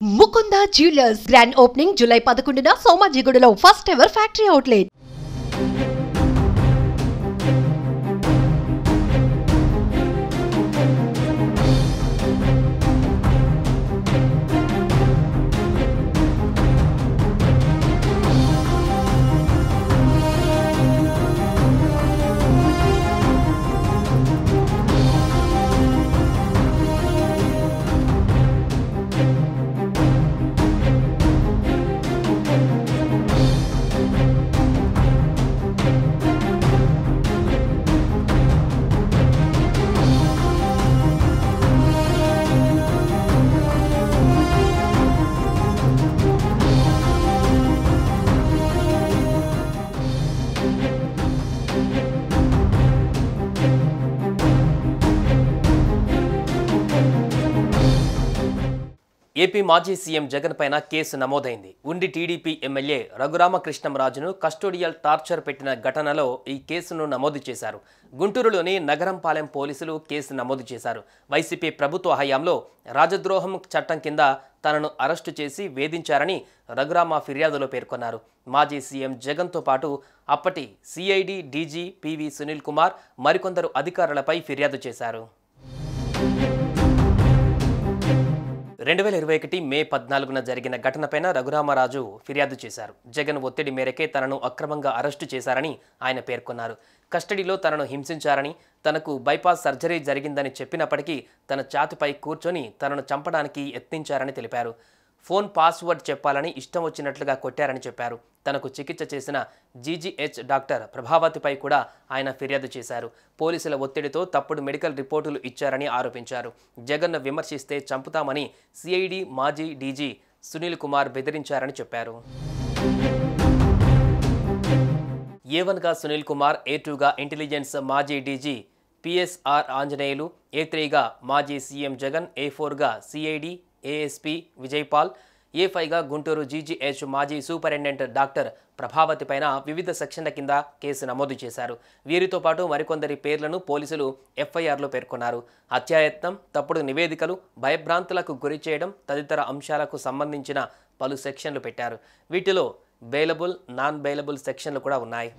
Mukunda jewellers grand opening July 11న సోమాజిగూడలో first ever factory outlet. AP మాజీ సీఎం జగన్ పైన కేసు నమోదైంది. ఉండి టీడీపీ ఎమ్మెల్యే రఘురామకృష్ణంరాజును కస్టోడియల్ టార్చర్ పెట్టిన ఘటనలో ఈ కేసును నమోదు చేశారు. గుంటూరులోని నగరంపాలెం పోలీసులు కేసు నమోదు చేశారు. వైసీపీ ప్రభుత్వ హయాంలో రాజద్రోహం చట్టం కింద తనను అరెస్టు చేసి వేధించారని రఘురామ ఫిర్యాదులో పేర్కొన్నారు. మాజీ సీఎం జగన్తో పాటు అప్పటి CID DG PV Sunil Kumar మరికొందరు అధికారులపై ఫిర్యాదు చేశారు. 2021 మే 14న జరిగిన ఘటనపైన రఘురామరాజు ఫిర్యాదు చేశారు. జగన్ ఒత్తిడి మేరకే తనను అక్రమంగా అరెస్టు చేశారని ఆయన పేర్కొన్నారు. కస్టడీలో తనను హింసించారని, తనకు బైపాస్ సర్జరీ జరిగిందని చెప్పినప్పటికీ తన ఛాతీపై కూర్చొని తనను చంపడానికి యత్నించారని తెలిపారు. ఫోన్ పాస్వర్డ్ చెప్పాలని ఇష్టం వచ్చినట్లుగా కొట్టారని చెప్పారు. తనకు చికిత్స చేసిన జీజీహెచ్ డాక్టర్ ప్రభావతిపై కూడా ఆయన ఫిర్యాదు చేశారు. పోలీసుల ఒత్తిడితో తప్పుడు మెడికల్ రిపోర్టులు ఇచ్చారని ఆరోపించారు. జగన్ను విమర్శిస్తే చంపుతామని సిఐడి మాజీ డీజీ సునీల్ కుమార్ బెదిరించారని చెప్పారు. A1గా సునీల్ కుమార్, A2గా ఇంటెలిజెన్స్ మాజీ డీజీ పిఎస్ఆర్ ఆంజనేయులు, A3గా మాజీ సీఎం జగన్, A4గా సిఐడి ఏఎస్పీ విజయపాల్, A5గా గుంటూరు జీజీహెచ్ మాజీ సూపరింటెండెంట్ డాక్టర్ ప్రభావతి పైన వివిధ సెక్షన్ల కింద కేసు నమోదు చేశారు. వీరితో పాటు మరికొందరి పేర్లను పోలీసులు ఎఫ్ఐఆర్లో పేర్కొన్నారు. హత్యాయత్నం, తప్పుడు నివేదికలు, భయభ్రాంతులకు గురి చేయడం తదితర అంశాలకు సంబంధించిన పలు సెక్షన్లు పెట్టారు. వీటిలో బెయిలబుల్, నాన్ బెయిలబుల్ సెక్షన్లు కూడా ఉన్నాయి.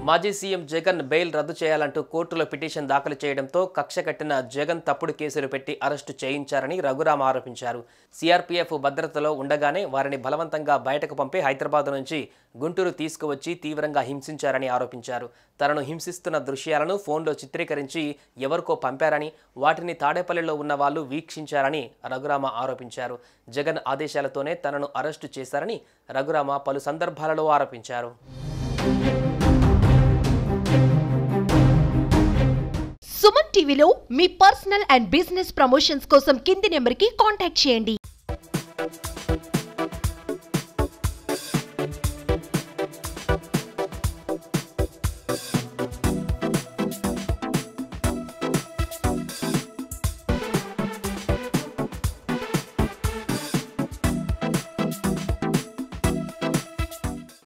మాజీ సీఎం జగన్ బెయిల్ రద్దు చేయాలంటూ కోర్టులో పిటిషన్ దాఖలు చేయడంతో కక్ష కట్టిన జగన్ తప్పుడు కేసులు పెట్టి అరెస్టు చేయించారని రఘురామ ఆరోపించారు. సిఆర్పీఎఫ్ భద్రతలో ఉండగానే వారిని బలవంతంగా బయటకు పంపి హైదరాబాద్ నుంచి గుంటూరు తీసుకువచ్చి తీవ్రంగా హింసించారని ఆరోపించారు. తనను హింసిస్తున్న దృశ్యాలను ఫోన్లో చిత్రీకరించి ఎవరికో పంపారని, వాటిని తాడేపల్లిలో ఉన్న వాళ్ళు వీక్షించారని రఘురామ ఆరోపించారు. జగన్ ఆదేశాలతోనే తనను అరెస్టు చేశారని రఘురామ పలు సందర్భాలలో ఆరోపించారు. సుమన్ టీవీలో మీ పర్సనల్ అండ్ బిజినెస్ ప్రమోషన్స్ కోసం కింది నెంబర్కి కాంటాక్ట్ చేయండి.